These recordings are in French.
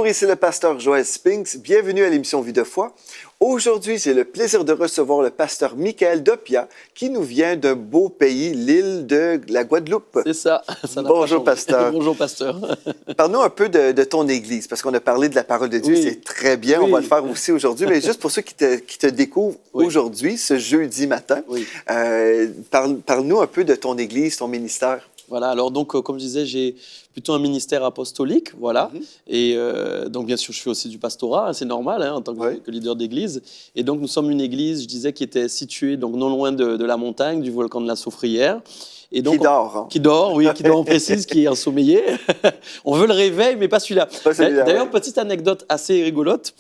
Bonjour, ici le pasteur Joël Spinks. Bienvenue à l'émission Vie de foi. Aujourd'hui, j'ai le plaisir de recevoir le pasteur Michael Doppia, qui nous vient d'un beau pays, l'île de la Guadeloupe. C'est ça. Bonjour, pasteur. Bonjour, pasteur. Parle-nous un peu de ton Église, parce qu'on a parlé de la parole de Dieu, c'est très bien, on va le faire aussi aujourd'hui, mais juste pour ceux qui te découvrent aujourd'hui, ce jeudi matin, parle-nous un peu de ton Église, ton ministère. Voilà, alors donc, comme je disais, j'ai plutôt un ministère apostolique, voilà. Et donc, bien sûr, je fais aussi du pastorat, hein, c'est normal, hein, en tant que leader d'église. Et donc, nous sommes une église, je disais, qui était située donc, non loin de la montagne, du volcan de la Soufrière. Et donc, qui dort, hein? Qui dort, oui, qui dort, on précise, qui est ensommeillé. On veut le réveil, mais pas celui-là. D'ailleurs, petite anecdote assez rigolote.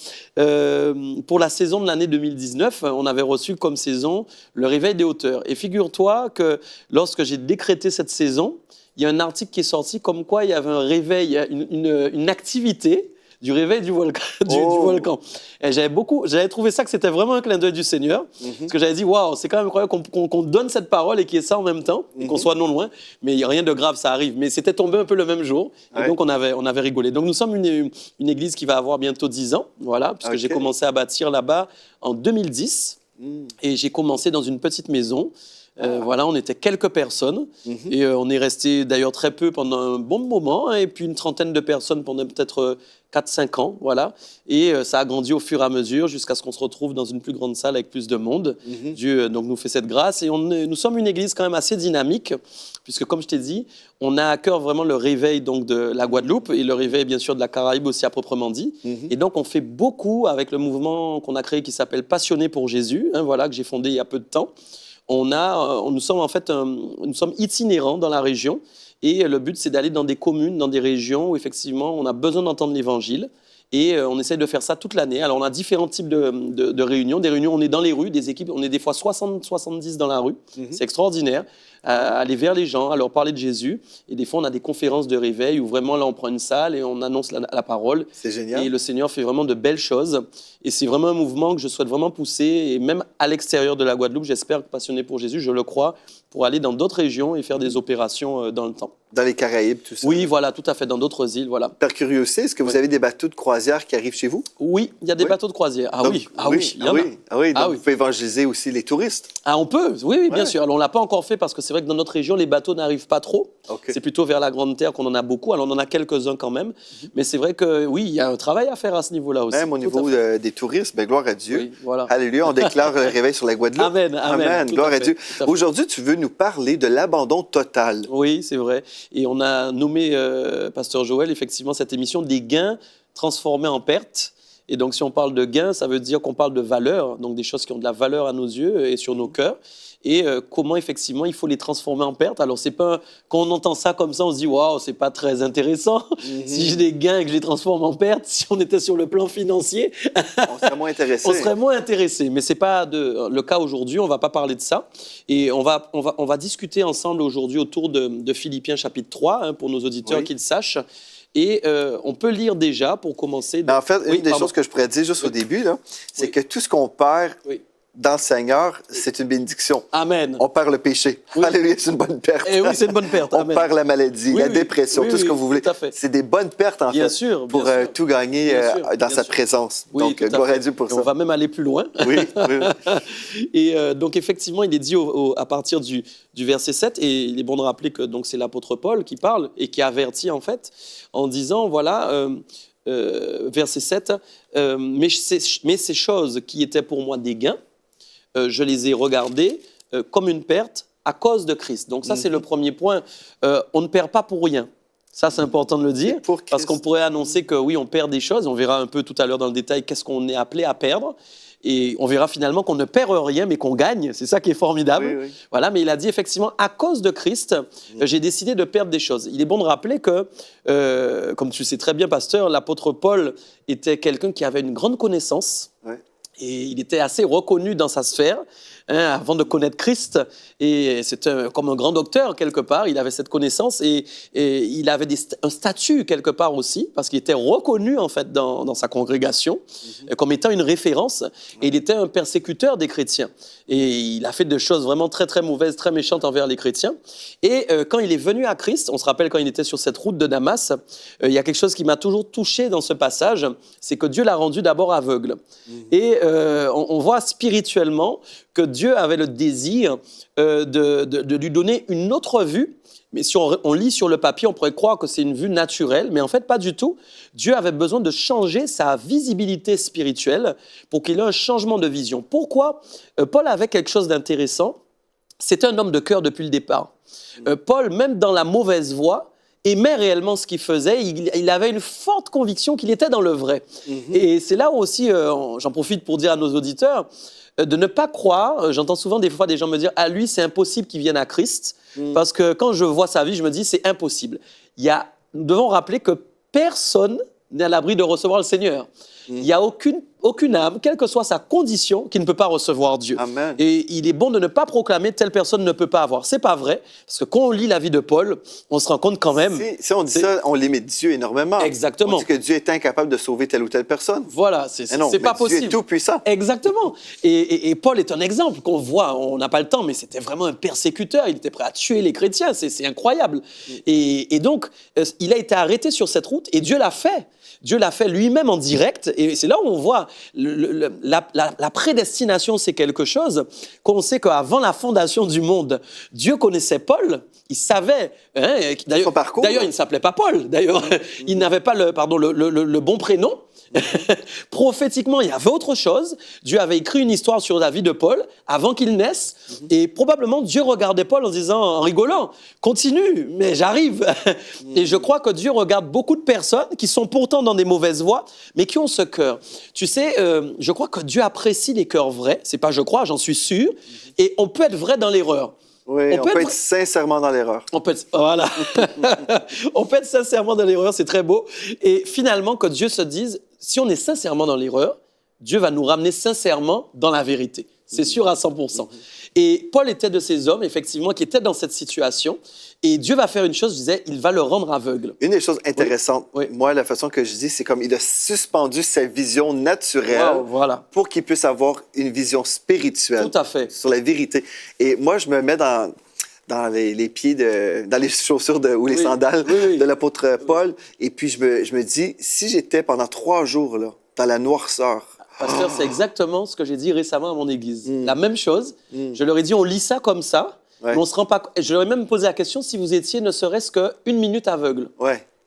Pour la saison de l'année 2019, on avait reçu comme saison le réveil des hauteurs. Et figure-toi que lorsque j'ai décrété cette saison, il y a un article qui est sorti comme quoi il y avait un réveil, une activité du réveil du volcan. Du volcan. Et j'avais trouvé ça que c'était vraiment un clin d'œil du Seigneur. Parce que j'avais dit, waouh, c'est quand même incroyable qu'on donne cette parole et qu'il y ait ça en même temps, qu'on soit non loin. Mais il n'y a rien de grave, ça arrive. Mais c'était tombé un peu le même jour. Et donc, on avait rigolé. Donc, nous sommes une église qui va avoir bientôt 10 ans. Voilà, puisque j'ai commencé à bâtir là-bas en 2010. Et j'ai commencé dans une petite maison. Voilà, on était quelques personnes et on est resté d'ailleurs très peu pendant un bon moment, hein, et puis une trentaine de personnes pendant peut-être 4-5 ans, voilà. Et ça a grandi au fur et à mesure jusqu'à ce qu'on se retrouve dans une plus grande salle avec plus de monde. Dieu donc, nous fait cette grâce et nous sommes une église quand même assez dynamique puisque, comme je t'ai dit, on a à cœur vraiment le réveil donc, de la Guadeloupe et le réveil, bien sûr, de la Caraïbe aussi à proprement dit. Et donc, on fait beaucoup avec le mouvement qu'on a créé qui s'appelle Passionnés pour Jésus, hein, voilà, que j'ai fondé il y a peu de temps. Nous sommes itinérants dans la région et le but, c'est d'aller dans des communes, dans des régions où effectivement, on a besoin d'entendre l'Évangile et on essaie de faire ça toute l'année. Alors, on a différents types de réunions. Des réunions, on est dans les rues, des équipes, on est des fois 60-70 dans la rue. C'est extraordinaire. Aller vers les gens, à leur parler de Jésus. Et des fois, on a des conférences de réveil où vraiment, là, on prend une salle et on annonce la parole. C'est génial. Et le Seigneur fait vraiment de belles choses. Et c'est vraiment un mouvement que je souhaite vraiment pousser. Et même à l'extérieur de la Guadeloupe, j'espère que Passionné pour Jésus, je le crois, pour aller dans d'autres régions et faire des opérations dans le temps. Dans les Caraïbes, tout ça? Oui, voilà, tout à fait, dans d'autres îles, voilà. Par curiosité, est-ce que vous avez des bateaux de croisière qui arrivent chez vous? Oui, il y a des bateaux de croisière. Donc, il y en a. Donc, vous pouvez évangéliser aussi les touristes? Ah, on peut, oui, bien sûr. Alors, on ne l'a pas encore fait parce que c'est vrai que dans notre région, les bateaux n'arrivent pas trop. C'est plutôt vers la Grande Terre qu'on en a beaucoup. Alors, on en a quelques-uns quand même. Mais c'est vrai que, oui, il y a un travail à faire à ce niveau-là aussi. Même au niveau des touristes, ben, gloire à Dieu. Oui, voilà. Alléluia, on déclare le réveil sur la Guadeloupe. Amen. Gloire à Dieu. Aujourd'hui, tu veux nous parler de l'abandon total. Oui, c'est vrai. Et on a nommé, Pasteur Joël, effectivement, cette émission des gains transformés en pertes. Et donc, si on parle de gains, ça veut dire qu'on parle de valeur, donc des choses qui ont de la valeur à nos yeux et sur nos cœurs. Et comment, effectivement, il faut les transformer en pertes. Alors, c'est pas quand on entend ça comme ça, on se dit « Waouh, c'est pas très intéressant. Si j'ai des gains et que je les transforme en pertes, si on était sur le plan financier, on serait moins intéressé. On serait moins intéressé. » Mais c'est pas le cas aujourd'hui. On va pas parler de ça. Et on va discuter ensemble aujourd'hui autour de Philippiens chapitre 3, hein, pour nos auditeurs qu'ils sachent. Et on peut lire déjà, pour commencer... En fait, une des choses que je pourrais dire juste au début, c'est que tout ce qu'on perd dans le Seigneur, c'est une bénédiction. Amen. On perd le péché. Alléluia, c'est une bonne perte. Et oui, c'est une bonne perte. On perd la maladie, la dépression, tout ce que vous voulez. C'est des bonnes pertes, en bien fait, sûr, pour tout gagner dans sa présence. Donc, gloire à Dieu pour ça. On va même aller plus loin. Oui. Et donc, effectivement, il est dit à partir du verset 7, et il est bon de rappeler que c'est l'apôtre Paul qui parle et qui avertit, en fait, en disant, voilà... verset 7, mais ces choses qui étaient pour moi des gains, je les ai regardées comme une perte à cause de Christ. Donc ça, c'est le premier point. On ne perd pas pour rien. Ça, c'est important de le dire, parce qu'on pourrait annoncer que oui, on perd des choses. On verra un peu tout à l'heure dans le détail qu'est-ce qu'on est appelé à perdre. Et on verra finalement qu'on ne perd rien, mais qu'on gagne. C'est ça qui est formidable. Oui. Voilà, mais il a dit effectivement, à cause de Christ, j'ai décidé de perdre des choses. Il est bon de rappeler que, comme tu sais très bien, pasteur, l'apôtre Paul était quelqu'un qui avait une grande connaissance. Et il était assez reconnu dans sa sphère. avant de connaître Christ. Et c'était comme un grand docteur, quelque part. Il avait cette connaissance et il avait un statut, quelque part aussi, parce qu'il était reconnu, en fait, dans sa congrégation, comme étant une référence. Et il était un persécuteur des chrétiens. Et il a fait des choses vraiment très, très mauvaises, très méchantes envers les chrétiens. Et quand il est venu à Christ, on se rappelle quand il était sur cette route de Damas, il y a quelque chose qui m'a toujours touché dans ce passage, c'est que Dieu l'a rendu d'abord aveugle. Et on voit spirituellement que Dieu avait le désir de lui donner une autre vue. Mais si on lit sur le papier, on pourrait croire que c'est une vue naturelle, mais en fait, pas du tout. Dieu avait besoin de changer sa visibilité spirituelle pour qu'il ait un changement de vision. Pourquoi? Paul avait quelque chose d'intéressant. C'était un homme de cœur depuis le départ. Paul, même dans la mauvaise voie, aimait réellement ce qu'il faisait. Il avait une forte conviction qu'il était dans le vrai. Et c'est là où aussi, j'en profite pour dire à nos auditeurs, de ne pas croire, j'entends souvent des fois des gens me dire « Ah, lui, c'est impossible qu'il vienne à Christ. » Parce que quand je vois sa vie, je me dis « C'est impossible. » Nous devons rappeler que personne n'est à l'abri de recevoir le Seigneur. Il n'y a aucune âme, quelle que soit sa condition, qui ne peut pas recevoir Dieu. Amen. Et il est bon de ne pas proclamer telle personne ne peut pas avoir. C'est pas vrai, parce que quand on lit la vie de Paul, on se rend compte quand même. Si on dit ça, on limite Dieu énormément. Exactement. On dit que Dieu est incapable de sauver telle ou telle personne. Voilà, c'est pas possible. Dieu est tout puissant. Exactement. Et Paul est un exemple qu'on voit. On n'a pas le temps, mais c'était vraiment un persécuteur. Il était prêt à tuer les chrétiens. C'est incroyable. Et donc, il a été arrêté sur cette route, et Dieu l'a fait. Dieu l'a fait lui-même en direct. Et c'est là où on voit la prédestination, c'est quelque chose qu'on sait qu'avant la fondation du monde, Dieu connaissait Paul. Il savait. D'ailleurs, il ne s'appelait pas Paul. D'ailleurs, il n'avait pas le bon prénom. Prophétiquement, il y avait autre chose. Dieu avait écrit une histoire sur la vie de Paul avant qu'il naisse. Et probablement, Dieu regardait Paul en disant, en rigolant, « Continue, mais j'arrive. » Et je crois que Dieu regarde beaucoup de personnes qui sont pourtant dans des mauvaises voies, mais qui ont ce cœur. Tu sais, je crois que Dieu apprécie les cœurs vrais. C'est pas je crois, j'en suis sûr. Et on peut être vrai dans l'erreur. Oui, on peut être sincèrement dans l'erreur. Voilà. On peut être sincèrement dans l'erreur, c'est très beau. Et finalement, que Dieu se dise, si on est sincèrement dans l'erreur, Dieu va nous ramener sincèrement dans la vérité. C'est sûr à 100%. Et Paul était de ces hommes, effectivement, qui étaient dans cette situation. Et Dieu va faire une chose, je disais, il va le rendre aveugle. Une des choses intéressantes, moi, la façon que je dis, c'est comme il a suspendu sa vision naturelle pour qu'il puisse avoir une vision spirituelle. Tout à fait. Sur la vérité. Et moi, je me mets dans les pieds, dans les chaussures ou les sandales de l'apôtre Paul. Et puis, je me dis, si j'étais pendant 3 jours là, dans la noirceur, Pasteur, c'est exactement ce que j'ai dit récemment à mon église. La même chose. Je leur ai dit, on lit ça comme ça, mais on se rend pas. Je leur ai même posé la question si vous étiez ne serait-ce qu'une minute aveugle.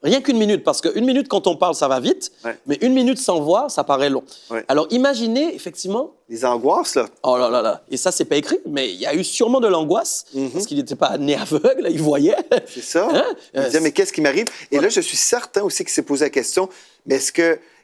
Rien qu'une minute, parce qu'une minute, quand on parle, ça va vite, mais une minute sans voir, ça paraît long. Alors, imaginez, effectivement... Les angoisses, là. Oh là là là. Et ça, c'est pas écrit, mais il y a eu sûrement de l'angoisse, parce qu'il n'était pas né aveugle, là, il voyait. C'est ça. Il disait, mais qu'est-ce qui m'arrive? Et là, je suis certain aussi qu'il s'est posé la question, mais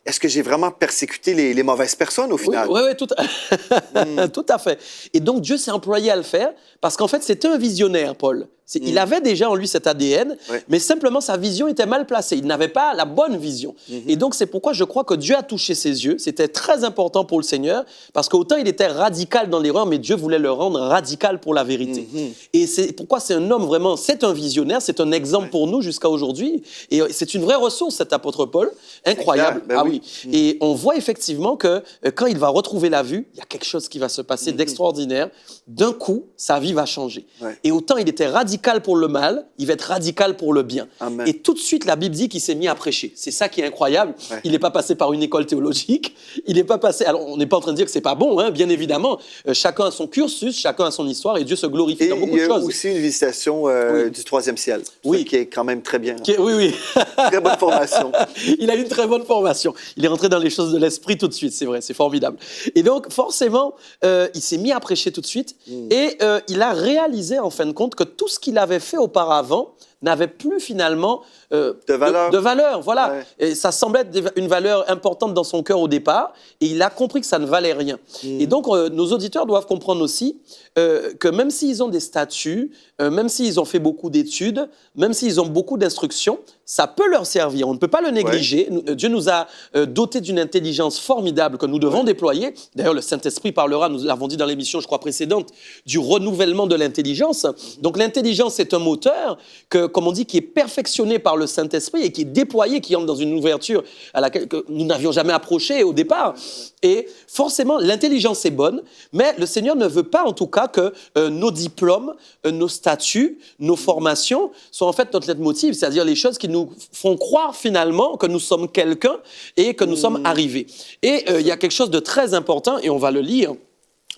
est-ce que j'ai vraiment persécuté les mauvaises personnes au final? Oui, tout à fait. Et donc, Dieu s'est employé à le faire parce qu'en fait, c'était un visionnaire, Paul. Il avait déjà en lui cet ADN, mais simplement sa vision était mal placée. Il n'avait pas la bonne vision. Et donc, c'est pourquoi je crois que Dieu a touché ses yeux. C'était très important pour le Seigneur parce qu'autant il était radical dans l'erreur, mais Dieu voulait le rendre radical pour la vérité. Et c'est pourquoi c'est un homme vraiment, c'est un visionnaire, c'est un exemple pour nous jusqu'à aujourd'hui. Et c'est une vraie ressource, cet apôtre Paul. Incroyable. Oui. Et on voit effectivement que quand il va retrouver la vue, il y a quelque chose qui va se passer d'extraordinaire. D'un coup, sa vie va changer. Et autant il était radical pour le mal, il va être radical pour le bien. Amen. Et tout de suite, la Bible dit qu'il s'est mis à prêcher. C'est ça qui est incroyable. Il n'est pas passé par une école théologique. Il n'est pas passé... Alors, on n'est pas en train de dire que c'est pas bon, bien évidemment. Chacun a son cursus, chacun a son histoire, et Dieu se glorifie dans beaucoup de choses. Il y a aussi une visitation du 3e ciel, qui est quand même très bien. Oui. Très bonne formation. Il a eu une très bonne formation. Il est rentré dans les choses de l'esprit tout de suite, c'est vrai, c'est formidable. Et donc, forcément, il s'est mis à prêcher tout de suite, et il a réalisé, en fin de compte, que tout ce qu'il avait fait auparavant n'avait plus finalement de valeur. Voilà. Ouais. Et ça semblait être une valeur importante dans son cœur au départ, et il a compris que ça ne valait rien. Et donc, nos auditeurs doivent comprendre aussi que même s'ils ont des statuts, même s'ils ont fait beaucoup d'études, même s'ils ont beaucoup d'instructions, ça peut leur servir. On ne peut pas le négliger. Ouais. Dieu nous a dotés d'une intelligence formidable que nous devons déployer. D'ailleurs, le Saint-Esprit parlera, nous l'avons dit dans l'émission, je crois, précédente, du renouvellement de l'intelligence. Donc, l'intelligence est un moteur que, comme on dit, qui est perfectionné par le Saint-Esprit et qui est déployé, qui entre dans une ouverture à laquelle nous n'avions jamais approché au départ. Et forcément, l'intelligence est bonne, mais le Seigneur ne veut pas, en tout cas, que nos diplômes, nos statuts, nos formations soient en fait notre leitmotiv, c'est-à-dire les choses qui nous font croire finalement que nous sommes quelqu'un et que nous sommes arrivés. Et il y a quelque chose de très important, et on va le lire.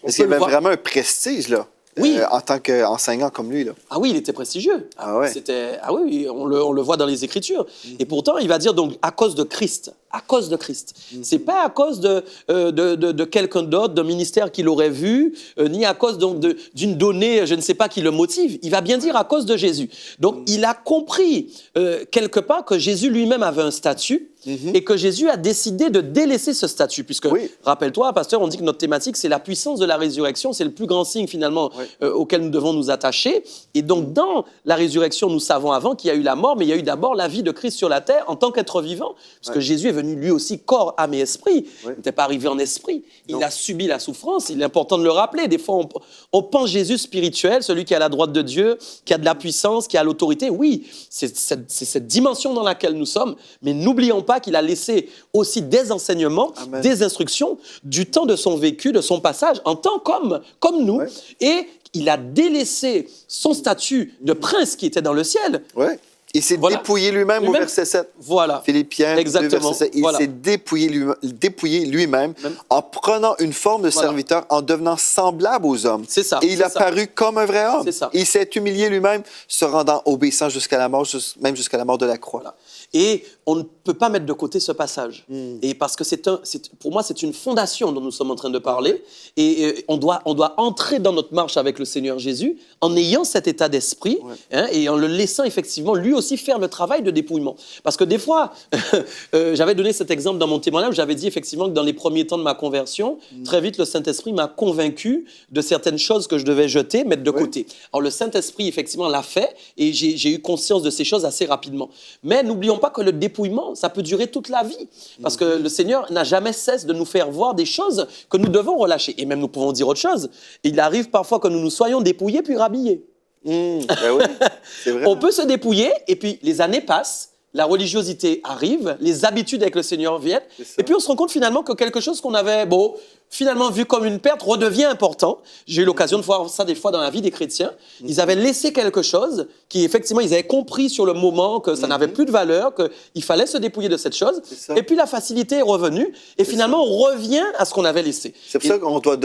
Parce qu'il y avait vraiment un prestige, là. Oui. En tant qu'enseignant comme lui, là. Ah oui, il était prestigieux. Ah ouais. Ah oui, on le voit dans les Écritures. Et pourtant, il va dire donc à cause de Christ. À cause de Christ. C'est pas à cause de quelqu'un d'autre, d'un ministère qu'il aurait vu, ni à cause d'une donnée, je ne sais pas qui le motive. Il va bien dire à cause de Jésus. Donc, il a compris quelque part que Jésus lui-même avait un statut et que Jésus a décidé de délaisser ce statut. Puisque, rappelle-toi, pasteur, on dit que notre thématique, c'est la puissance de la résurrection. C'est le plus grand signe, finalement, auquel nous devons nous attacher. Et donc, dans la résurrection, nous savons avant qu'il y a eu la mort, mais il y a eu d'abord la vie de Christ sur la terre en tant qu'être vivant. Parce que Jésus est venu lui aussi corps, âme et esprit. Il n'était pas arrivé en esprit. Il a subi la souffrance. Il est important de le rappeler. Des fois, on pense Jésus spirituel, celui qui est à la droite de Dieu, qui a de la puissance, qui a l'autorité. Oui, c'est cette dimension dans laquelle nous sommes. Mais n'oublions pas qu'il a laissé aussi des enseignements, des instructions, du temps de son vécu, de son passage, en tant comme nous. Et il a délaissé son statut de prince qui était dans le ciel. Il s'est dépouillé lui-même au verset 7. Voilà. Philippiens, exactement. Verset 7. Il s'est dépouillé lui-même en prenant une forme de serviteur, en devenant semblable aux hommes. C'est ça. Et il a paru comme un vrai homme. C'est ça. Il s'est humilié lui-même, se rendant obéissant jusqu'à la mort, même jusqu'à la mort de la croix. Voilà. Et on ne peut pas mettre de côté ce passage. Et parce que pour moi, c'est une fondation dont nous sommes en train de parler. Et on doit entrer dans notre marche avec le Seigneur Jésus en ayant cet état d'esprit et en le laissant effectivement lui aussi faire le travail de dépouillement. Parce que des fois, j'avais donné cet exemple dans mon témoignage, j'avais dit effectivement que dans les premiers temps de ma conversion, très vite le Saint-Esprit m'a convaincu de certaines choses que je devais jeter, mettre de côté. Alors le Saint-Esprit effectivement l'a fait et j'ai eu conscience de ces choses assez rapidement. Mais n'oublions pas que le dépouillement, ça peut durer toute la vie. Parce que le Seigneur n'a jamais cessé de nous faire voir des choses que nous devons relâcher. Et même nous pouvons dire autre chose. Il arrive parfois que nous soyons dépouillés puis rhabillés. Ben c'est vrai. On peut se dépouiller et puis les années passent, la religiosité arrive, les habitudes avec le Seigneur viennent et puis on se rend compte finalement que quelque chose qu'on avait finalement vu comme une perte redevient important. J'ai eu l'occasion de voir ça des fois dans la vie des chrétiens. Ils avaient laissé quelque chose qui effectivement ils avaient compris sur le moment que ça n'avait plus de valeur, qu'il fallait se dépouiller de cette chose et puis la facilité est revenue et finalement on revient à ce qu'on avait laissé. C'est pour ça qu'on doit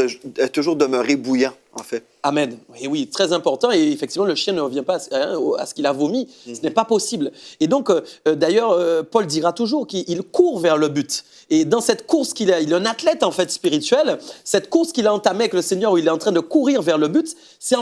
toujours demeurer bouillant en fait. Amen. Et oui, très important. Et effectivement, le chien ne revient pas à ce qu'il a vomi. Ce n'est pas possible. Et donc, d'ailleurs, Paul dira toujours qu'il court vers le but. Et dans cette course il est un athlète en fait spirituel. Cette course qu'il a entamée avec le Seigneur, où il est en train de courir vers le but, c'est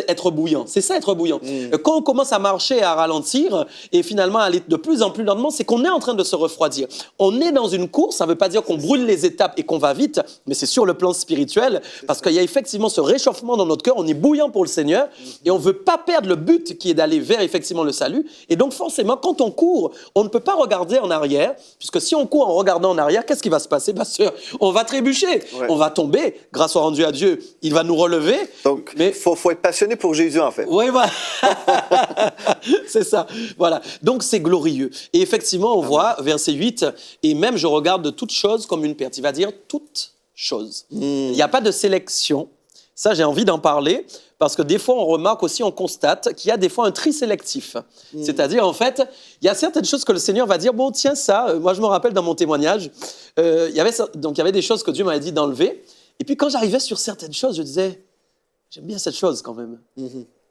être bouillant. C'est ça, être bouillant. Quand on commence à marcher, à ralentir, et finalement aller de plus en plus lentement, c'est qu'on est en train de se refroidir. On est dans une course, ça ne veut pas dire qu'on brûle les étapes et qu'on va vite, mais c'est sur le plan spirituel, parce qu'il y a effectivement ce réchauffement dans notre cœur, on est bouillant pour le Seigneur, et on ne veut pas perdre le but qui est d'aller vers effectivement le salut. Et donc forcément, quand on court, on ne peut pas regarder en arrière, puisque si on court en regardant en arrière, qu'est-ce qui va se passer, pasteur? On va trébucher, on va tomber. Grâce au rendu à Dieu, il va nous relever. Donc, il faut être passionné pour Jésus, en fait. Oui, voilà. C'est ça. Voilà. Donc, c'est glorieux. Et effectivement, on voit, verset 8, « Et même je regarde toutes choses comme une perte. » Il va dire « toutes choses ». Il n'y a pas de sélection. Ça, j'ai envie d'en parler. Parce que des fois, on remarque aussi, on constate qu'il y a des fois un tri sélectif. C'est-à-dire, en fait, il y a certaines choses que le Seigneur va dire, bon, tiens, ça, moi, je me rappelle dans mon témoignage, il y avait des choses que Dieu m'avait dit d'enlever. Et puis, quand j'arrivais sur certaines choses, je disais, j'aime bien cette chose quand même.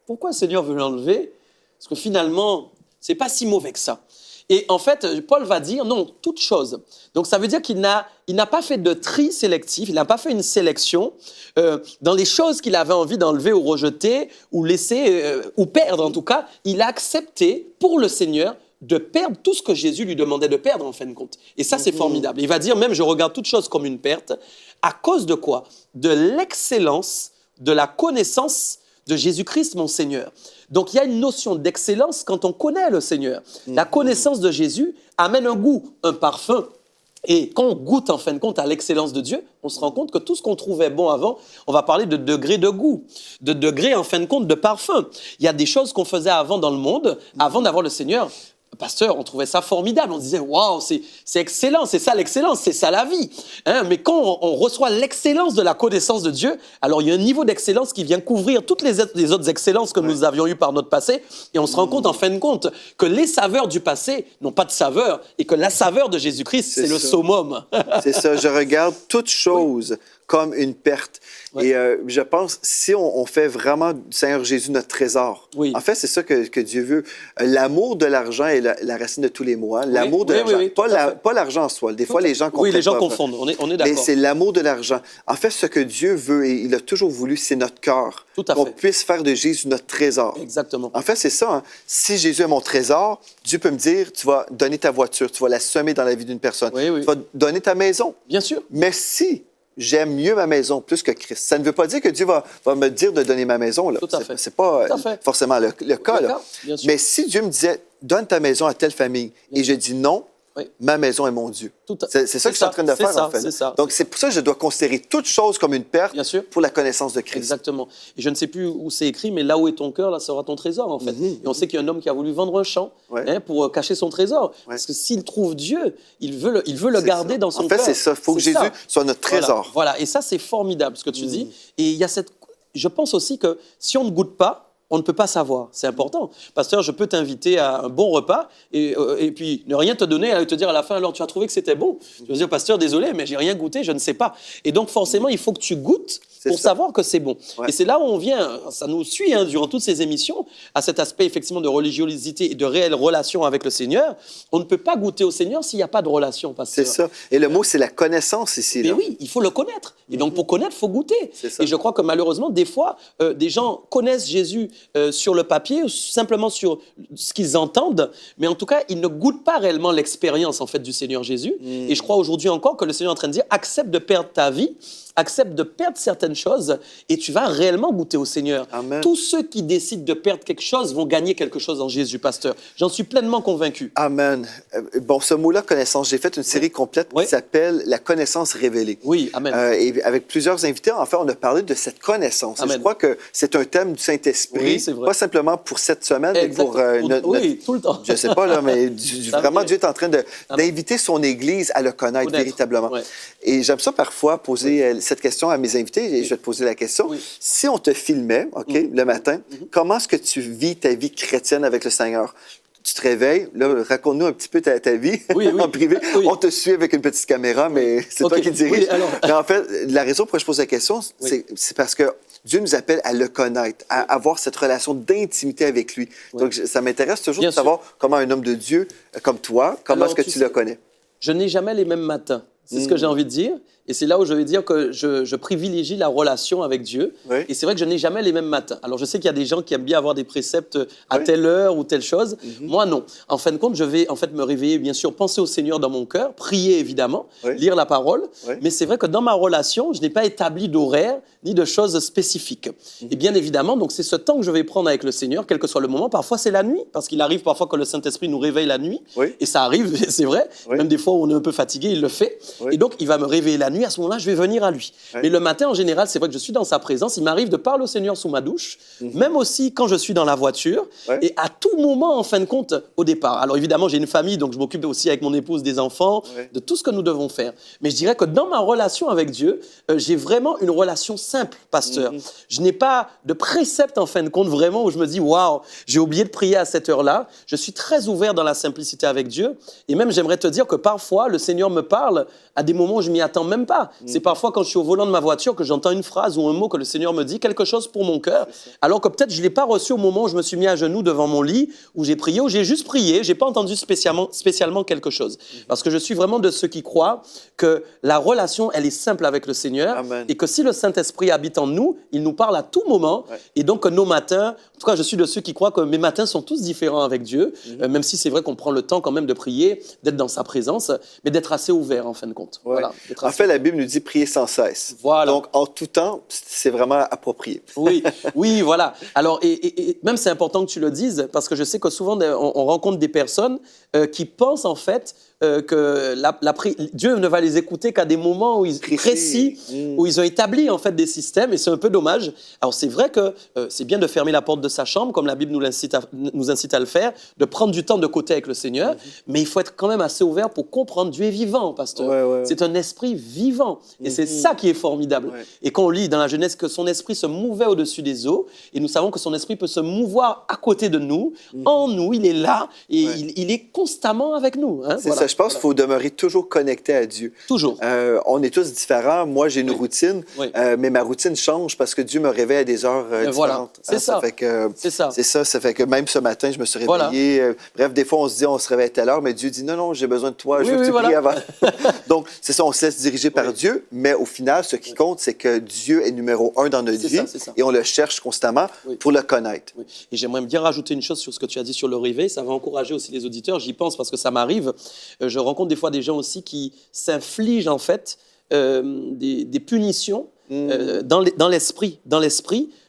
Pourquoi le Seigneur veut l'enlever? Parce que finalement, c'est pas si mauvais que ça. Et en fait, Paul va dire non, toute chose. Donc ça veut dire qu'il n'a pas fait de tri sélectif, il n'a pas fait une sélection dans les choses qu'il avait envie d'enlever ou rejeter ou laisser ou perdre en tout cas. Il a accepté pour le Seigneur de perdre tout ce que Jésus lui demandait de perdre en fin de compte. Et ça, c'est formidable. Il va dire même, je regarde toute chose comme une perte. À cause de quoi? De l'excellence, de la connaissance de Jésus-Christ, mon Seigneur. Donc, il y a une notion d'excellence quand on connaît le Seigneur. La connaissance de Jésus amène un goût, un parfum. Et quand on goûte, en fin de compte, à l'excellence de Dieu, on se rend compte que tout ce qu'on trouvait bon avant, on va parler de degré de goût, de degré, en fin de compte, de parfum. Il y a des choses qu'on faisait avant dans le monde, avant d'avoir le Seigneur. Pasteur, on trouvait ça formidable. On disait, waouh, c'est excellent, c'est ça l'excellence, c'est ça la vie. Hein? Mais quand on reçoit l'excellence de la connaissance de Dieu, alors il y a un niveau d'excellence qui vient couvrir toutes les autres excellences que nous avions eues par notre passé. Et on se rend compte, en fin de compte, que les saveurs du passé n'ont pas de saveur et que la saveur de Jésus-Christ, c'est le summum. C'est ça, je regarde toute chose comme une perte. Et je pense, si on fait vraiment du Seigneur Jésus notre trésor, en fait, c'est ça que Dieu veut. L'amour de l'argent est la racine de tous les maux. Hein? L'amour de l'argent, pas l'argent en soi. Des fois, les gens comprennent. Oui, les gens confondent, on est d'accord. Mais c'est l'amour de l'argent. En fait, ce que Dieu veut, et il a toujours voulu, c'est notre cœur. Tout à fait. Qu'on puisse faire de Jésus notre trésor. Exactement. En fait, c'est ça. Hein? Si Jésus est mon trésor, Dieu peut me dire, tu vas donner ta voiture, tu vas la semer dans la vie d'une personne. Tu vas donner ta maison. Bien sûr. Mais si j'aime mieux ma maison plus que Christ, ça ne veut pas dire que Dieu va me dire de donner ma maison. Là. Tout à fait. C'est pas forcément le cas. Là. Bien sûr. Mais si Dieu me disait, donne ta maison à telle famille, et je dis non, ma maison est mon Dieu. C'est ça que je suis en train de faire, en fait. Donc, c'est pour ça que je dois considérer toute chose comme une perte pour la connaissance de Christ. Exactement. Et je ne sais plus où c'est écrit, mais là où est ton cœur, là sera ton trésor, en fait. Et on sait qu'il y a un homme qui a voulu vendre un champ pour cacher son trésor. Parce que s'il trouve Dieu, il veut le garder dans son cœur. En fait, c'est ça. Il faut que Jésus soit notre trésor. Voilà. Et ça, c'est formidable, ce que tu dis. Et il y a je pense aussi que si on ne goûte pas, on ne peut pas savoir. C'est important. Pasteur, je peux t'inviter à un bon repas et puis ne rien te donner et te dire à la fin, alors tu as trouvé que c'était bon. Je veux dire, pasteur, désolé, mais j'ai rien goûté, je ne sais pas. Et donc, forcément, il faut que tu goûtes pour savoir que c'est bon. Et c'est là où on vient, ça nous suit durant toutes ces émissions, à cet aspect effectivement de religiosité et de réelle relation avec le Seigneur. On ne peut pas goûter au Seigneur s'il n'y a pas de relation, pasteur. C'est ça. Et le mot, c'est la connaissance ici. Mais oui, il faut le connaître. Et donc, pour connaître, il faut goûter. Et je crois que malheureusement, des fois, des gens connaissent Jésus sur le papier ou simplement sur ce qu'ils entendent, mais en tout cas, ils ne goûtent pas réellement l'expérience en fait du Seigneur Jésus. Et je crois aujourd'hui encore que le Seigneur est en train de dire, accepte de perdre ta vie, accepte de perdre certaines choses et tu vas réellement goûter au Seigneur. Amen. Tous ceux qui décident de perdre quelque chose vont gagner quelque chose en Jésus, pasteur. J'en suis pleinement convaincu. Amen. Bon, ce mot-là, connaissance, j'ai fait une série complète qui s'appelle « La connaissance révélée ». Oui, amen. Et avec plusieurs invités, en fait, on a parlé de cette connaissance. Je crois que c'est un thème du Saint-Esprit, pas simplement pour cette semaine, mais pour tout le temps. Je ne sais pas, là, mais vraiment, Dieu est en train d'inviter son Église à le connaître véritablement. Et j'aime ça parfois poser cette question à mes invités, et je vais te poser la question. Si on te filmait, le matin, comment est-ce que tu vis ta vie chrétienne avec le Seigneur? Tu te réveilles, là, raconte-nous un petit peu ta vie en privé. On te suit avec une petite caméra, mais c'est toi qui dirige. Mais en fait, la raison pour laquelle je pose la question, c'est parce que Dieu nous appelle à le connaître, à avoir cette relation d'intimité avec lui. Donc, ça m'intéresse toujours de savoir comment un homme de Dieu comme toi, comment est-ce que tu le connais? Je n'ai jamais les mêmes matins. C'est ce que j'ai envie de dire. Et c'est là où je vais dire que je privilégie la relation avec Dieu. Et c'est vrai que je n'ai jamais les mêmes matins. Alors, je sais qu'il y a des gens qui aiment bien avoir des préceptes à telle heure ou telle chose. Moi, non. En fin de compte, je vais en fait me réveiller, bien sûr, penser au Seigneur dans mon cœur, prier évidemment, lire la parole. Mais c'est vrai que dans ma relation, je n'ai pas établi d'horaire ni de choses spécifiques. Et bien évidemment, donc c'est ce temps que je vais prendre avec le Seigneur, quel que soit le moment. Parfois, c'est la nuit, parce qu'il arrive parfois que le Saint-Esprit nous réveille la nuit. Et ça arrive, c'est vrai. Même des fois où on est un peu fatigué, il le fait. Et donc, il va me réveiller la nuit. À ce moment-là, je vais venir à lui. Mais le matin, en général, c'est vrai que je suis dans sa présence. Il m'arrive de parler au Seigneur sous ma douche, même aussi quand je suis dans la voiture. Et à tout moment, en fin de compte, au départ. Alors évidemment, j'ai une famille, donc je m'occupe aussi avec mon épouse des enfants, de tout ce que nous devons faire. Mais je dirais que dans ma relation avec Dieu, j'ai vraiment une relation simple, pasteur. Je n'ai pas de précepte, en fin de compte, vraiment, où je me dis, waouh, j'ai oublié de prier à cette heure-là. Je suis très ouvert dans la simplicité avec Dieu. Et même, j'aimerais te dire que parfois, le Seigneur me parle à des moments où je m'y attends même même pas. C'est parfois quand je suis au volant de ma voiture que j'entends une phrase ou un mot que le Seigneur me dit, quelque chose pour mon cœur, alors que peut-être je ne l'ai pas reçu au moment où je me suis mis à genoux devant mon lit, où j'ai prié, où j'ai juste prié, je n'ai pas entendu spécialement quelque chose. Parce que je suis vraiment de ceux qui croient que la relation, elle est simple avec le Seigneur. Amen. Et que si le Saint-Esprit habite en nous, il nous parle à tout moment. Et donc que nos matins, en tout cas je suis de ceux qui croient que mes matins sont tous différents avec Dieu, même si c'est vrai qu'on prend le temps quand même de prier, d'être dans sa présence, mais d'être assez ouvert en fin de compte. Voilà, en fait, la Bible nous dit prier sans cesse. Voilà. Donc, en tout temps, c'est vraiment approprié. Oui, voilà. Alors, et même c'est important que tu le dises, parce que je sais que souvent, on rencontre des personnes qui pensent en fait que Dieu ne va les écouter qu'à des moments où précis, où ils ont établi en fait des systèmes, et c'est un peu dommage. Alors, c'est vrai que c'est bien de fermer la porte de sa chambre, comme la Bible nous incite à le faire, de prendre du temps de côté avec le Seigneur, mais il faut être quand même assez ouvert pour comprendre Dieu est vivant, pasteur. C'est un esprit vivant, et c'est ça qui est formidable. Et quand on lit dans la Genèse que son esprit se mouvait au-dessus des eaux, et nous savons que son esprit peut se mouvoir à côté de nous, en nous, il est là, et il est constamment avec nous. Hein, c'est ça, je pense qu'il faut demeurer toujours connecté à Dieu. Toujours. On est tous différents. Moi, j'ai une routine, mais ma routine change parce que Dieu me réveille à des heures différentes. C'est ça. C'est ça. Ça fait que même ce matin, je me suis réveillé. Bref, des fois, on se dit, on se réveille à telle heure, mais Dieu dit, non, j'ai besoin de toi, je veux que tu pries avant. Donc, c'est ça, on se laisse diriger par Dieu, mais au final, ce qui compte, c'est que Dieu est numéro 1 dans notre vie et on le cherche constamment pour le connaître. Et j'aimerais bien rajouter une chose sur ce que tu as dit sur le réveil. Ça va encourager aussi les auditeurs. J'y pense parce que ça m'arrive. Je rencontre des fois des gens aussi qui s'infligent en fait des punitions dans l'esprit.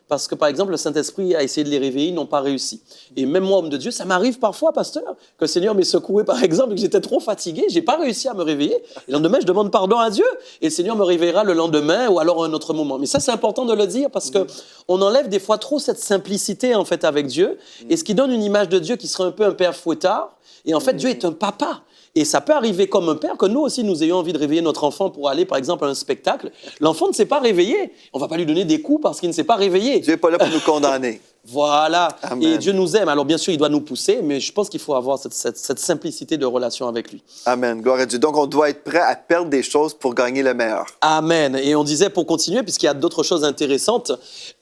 Parce que, par exemple, le Saint-Esprit a essayé de les réveiller, ils n'ont pas réussi. Et même moi, homme de Dieu, ça m'arrive parfois, pasteur, que le Seigneur m'ait secoué, par exemple, et que j'étais trop fatigué, je n'ai pas réussi à me réveiller. Et le lendemain, je demande pardon à Dieu, et le Seigneur me réveillera le lendemain ou alors à un autre moment. Mais ça, c'est important de le dire, parce qu'on enlève des fois trop cette simplicité, en fait, avec Dieu, et ce qui donne une image de Dieu qui serait un peu un père fouettard. Et en fait, Dieu est un papa. Et ça peut arriver comme un père que nous aussi, nous ayons envie de réveiller notre enfant pour aller, par exemple, à un spectacle. L'enfant ne s'est pas réveillé. On ne va pas lui donner des coups parce qu'il ne s'est pas réveillé. Dieu n'est pas là pour nous condamner. Voilà. Amen. Et Dieu nous aime. Alors, bien sûr, il doit nous pousser, mais je pense qu'il faut avoir cette simplicité de relation avec lui. Amen. Gloire à Dieu. Donc, on doit être prêt à perdre des choses pour gagner le meilleur. Amen. Et on disait, pour continuer, puisqu'il y a d'autres choses intéressantes,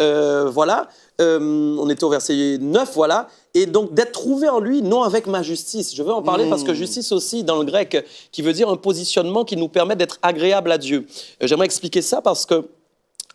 on était au verset 9, voilà. Et donc, d'être trouvé en lui, non avec ma justice. Je veux en parler parce que justice aussi, dans le grec, qui veut dire un positionnement qui nous permet d'être agréable à Dieu. J'aimerais expliquer ça parce que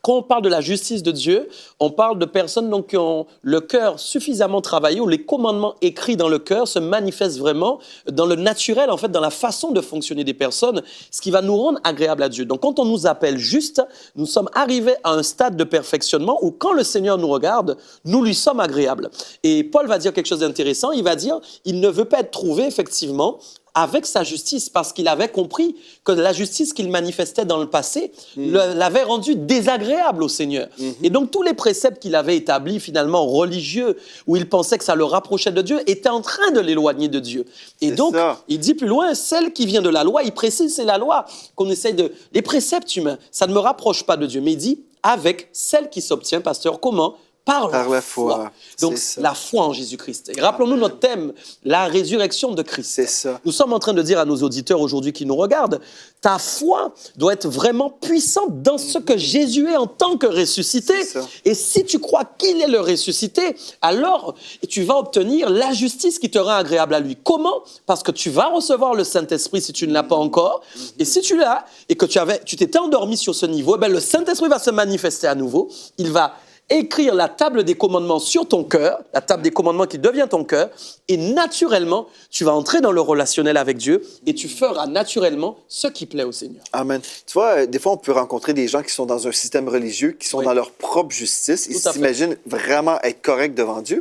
quand on parle de la justice de Dieu, on parle de personnes donc, qui ont le cœur suffisamment travaillé, où les commandements écrits dans le cœur se manifestent vraiment dans le naturel, en fait, dans la façon de fonctionner des personnes, ce qui va nous rendre agréables à Dieu. Donc, quand on nous appelle juste, nous sommes arrivés à un stade de perfectionnement où, quand le Seigneur nous regarde, nous lui sommes agréables. Et Paul va dire quelque chose d'intéressant. Il va dire, il ne veut pas être trouvé, effectivement, avec sa justice, parce qu'il avait compris que la justice qu'il manifestait dans le passé l'avait rendu désagréable au Seigneur. Et donc, tous les préceptes qu'il avait établis, finalement, religieux, où il pensait que ça le rapprochait de Dieu, étaient en train de l'éloigner de Dieu. Et donc, il dit plus loin, celle qui vient de la loi, il précise, c'est la loi qu'on essaye de... Les préceptes humains, ça ne me rapproche pas de Dieu. Mais il dit, avec celle qui s'obtient, pasteur, comment ? Par la foi. Donc, la foi en Jésus-Christ. Et rappelons-nous notre thème, la résurrection de Christ. C'est ça. Nous sommes en train de dire à nos auditeurs aujourd'hui qui nous regardent, ta foi doit être vraiment puissante dans ce que Jésus est en tant que ressuscité. Et si tu crois qu'il est le ressuscité, alors tu vas obtenir la justice qui te rend agréable à lui. Comment? Parce que tu vas recevoir le Saint-Esprit si tu ne l'as pas encore. Et si tu l'as, et que tu t'étais endormi sur ce niveau, eh bien, le Saint-Esprit va se manifester à nouveau. Il va écrire la table des commandements sur ton cœur, la table des commandements qui devient ton cœur, et naturellement, tu vas entrer dans le relationnel avec Dieu et tu feras naturellement ce qui plaît au Seigneur. Amen. Tu vois, des fois, on peut rencontrer des gens qui sont dans un système religieux, qui sont dans leur propre justice, ils s'imaginent vraiment être corrects devant Dieu.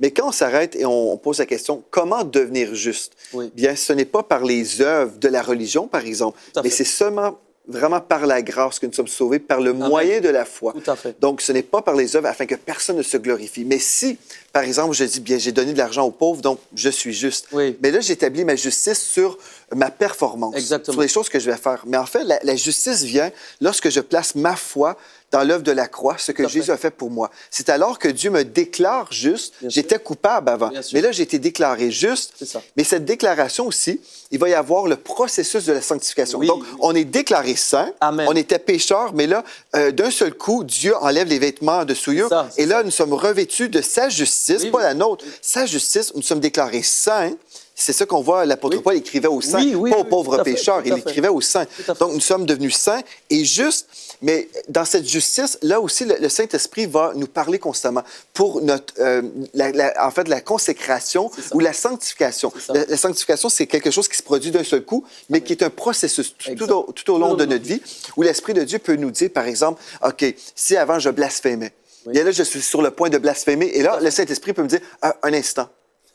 Mais quand on s'arrête et on pose la question, comment devenir juste? Bien, ce n'est pas par les œuvres de la religion, par exemple, mais c'est seulement vraiment par la grâce que nous sommes sauvés, par le moyen de la foi. Tout à fait. Donc, ce n'est pas par les œuvres afin que personne ne se glorifie. Mais si, par exemple, je dis, bien, j'ai donné de l'argent aux pauvres, donc je suis juste. Mais là, j'établis ma justice sur ma performance, sur les choses que je vais faire. Mais en fait, la justice vient lorsque je place ma foi dans l'œuvre de la croix, ce que Jésus a fait pour moi. C'est alors que Dieu me déclare juste. J'étais coupable avant, mais là, j'ai été déclaré juste. Mais cette déclaration aussi, il va y avoir le processus de la sanctification. Donc, on est déclaré saint, on était pécheur, mais là, d'un seul coup, Dieu enlève les vêtements de souillure. Et là, nous sommes revêtus de sa justice, pas la nôtre. Sa justice, nous sommes déclarés saints. C'est ça qu'on voit, l'apôtre Paul écrivait aux saints, pas aux pauvres pécheurs, il écrivait aux saints. Donc, nous sommes devenus saints et justes, mais dans cette justice, là aussi, le Saint-Esprit va nous parler constamment pour notre, en fait, la consécration ou la sanctification. La sanctification, c'est quelque chose qui se produit d'un seul coup, mais qui est un processus tout au long de notre vie, où l'Esprit de Dieu peut nous dire, par exemple, OK, si avant je blasphémais, et là, je suis sur le point de blasphémer, et là, le Saint-Esprit peut me dire, un instant.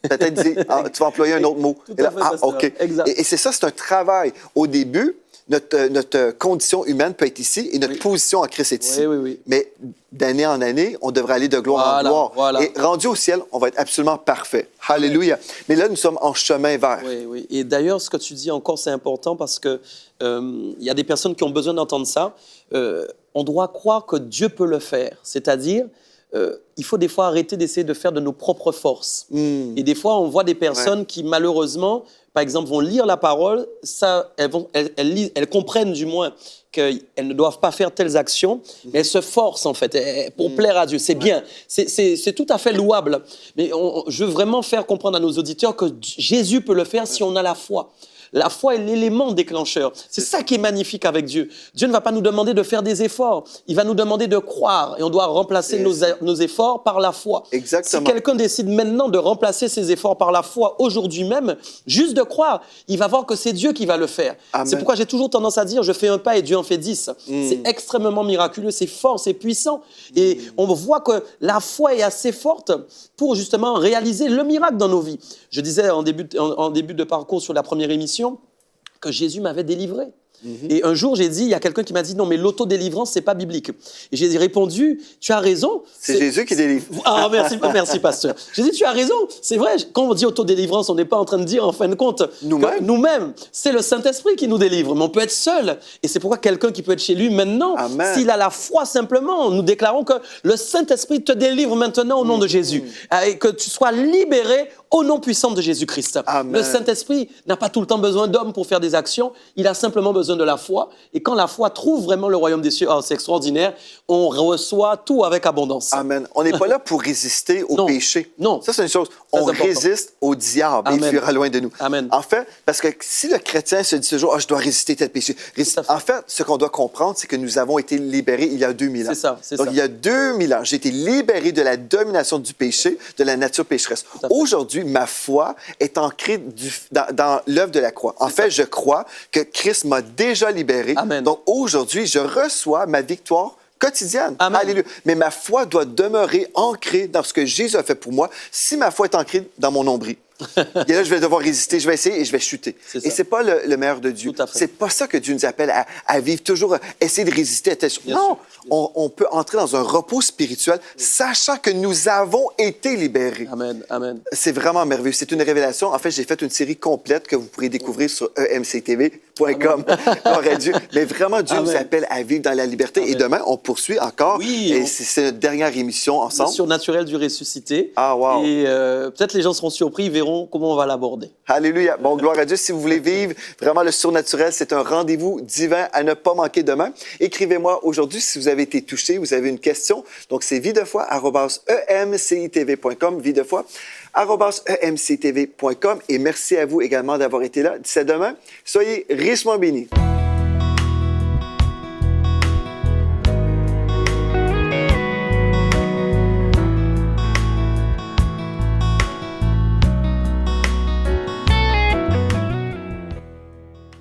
Peut-être dire, tu vas employer un autre mot. Et là, OK. Et c'est ça, c'est un travail. Au début, notre condition humaine peut être ici et notre position en Christ est ici. Mais d'année en année, on devrait aller de gloire en gloire. Et rendu au ciel, on va être absolument parfait. Alléluia. Mais là, nous sommes en chemin vers. Oui. Et d'ailleurs, ce que tu dis encore, c'est important parce que y a des personnes qui ont besoin d'entendre ça. On doit croire que Dieu peut le faire. C'est-à-dire, il faut des fois arrêter d'essayer de faire de nos propres forces. Et des fois, on voit des personnes qui, malheureusement, par exemple, vont lire la parole, elles comprennent du moins qu'elles ne doivent pas faire telles actions, mais elles se forcent, en fait, pour plaire à Dieu. C'est bien, c'est tout à fait louable. Mais je veux vraiment faire comprendre à nos auditeurs que Jésus peut le faire si on a la foi. La foi est l'élément déclencheur. C'est ça qui est magnifique avec Dieu. Dieu ne va pas nous demander de faire des efforts. Il va nous demander de croire. Et on doit remplacer nos efforts par la foi. Exactement. Si quelqu'un décide maintenant de remplacer ses efforts par la foi, aujourd'hui même, juste de croire, il va voir que c'est Dieu qui va le faire. Amen. C'est pourquoi j'ai toujours tendance à dire, je fais un pas et Dieu en fait 10. C'est extrêmement miraculeux, c'est fort, c'est puissant. Et on voit que la foi est assez forte pour justement réaliser le miracle dans nos vies. Je disais en début de parcours sur la première émission, que Jésus m'avait délivré. Et un jour, j'ai dit, il y a quelqu'un qui m'a dit, non, mais l'autodélivrance, c'est pas biblique. Et j'ai répondu, tu as raison. C'est Jésus qui délivre. Ah, merci, pasteur. J'ai dit, tu as raison. C'est vrai, quand on dit autodélivrance, on n'est pas en train de dire, en fin de compte, nous-mêmes, c'est le Saint-Esprit qui nous délivre. Mais on peut être seul. Et c'est pourquoi quelqu'un qui peut être chez lui maintenant, s'il a la foi simplement, nous déclarons que le Saint-Esprit te délivre maintenant au nom de Jésus. Et que tu sois libéré au nom puissant de Jésus-Christ. Le Saint-Esprit n'a pas tout le temps besoin d'hommes pour faire des actions. Il a simplement besoin de la foi. Et quand la foi trouve vraiment le royaume des cieux, c'est extraordinaire, on reçoit tout avec abondance. Amen. On n'est pas là pour résister au péché. Non. Ça, c'est une chose. On résiste au diable et il fuira loin de nous. Amen. En fait, parce que si le chrétien se dit ce jour, je dois résister tel péché. En fait, ce qu'on doit comprendre, c'est que nous avons été libérés il y a 2000 ans. Donc, il y a 2000 ans, j'ai été libéré de la domination du péché, de la nature pécheresse. Aujourd'hui, ma foi est ancrée dans l'œuvre de la croix. En fait, je crois que Christ m'a déjà libéré. Amen. Donc, aujourd'hui, je reçois ma victoire quotidienne. Amen. Alléluia. Mais ma foi doit demeurer ancrée dans ce que Jésus a fait pour moi. Si ma foi est ancrée dans mon nombril, et là, je vais devoir résister, je vais essayer et je vais chuter. Et c'est pas le meilleur de Dieu. C'est pas ça que Dieu nous appelle à vivre, toujours essayer de résister à telle chose. Non, on peut entrer dans un repos spirituel, sachant que nous avons été libérés. Amen, amen. C'est vraiment merveilleux. C'est une révélation. En fait, j'ai fait une série complète que vous pourrez découvrir sur emctv.com. Gloire à Dieu. Mais vraiment, Dieu nous appelle à vivre dans la liberté. Amen. Et demain, on poursuit encore. Et c'est notre dernière émission ensemble. Le surnaturel du ressuscité. Ah, wow. Et peut-être les gens seront surpris, ils verront comment on va l'aborder. Alléluia. Bon, gloire à Dieu. Si vous voulez vivre vraiment le surnaturel, c'est un rendez-vous divin à ne pas manquer demain. Écrivez-moi aujourd'hui si vous avez été touché, vous avez une question. Donc, c'est videfoi@emcitv.com, videfoi@emctv.com. Et merci à vous également d'avoir été là. D'ici à demain, soyez richement bénis.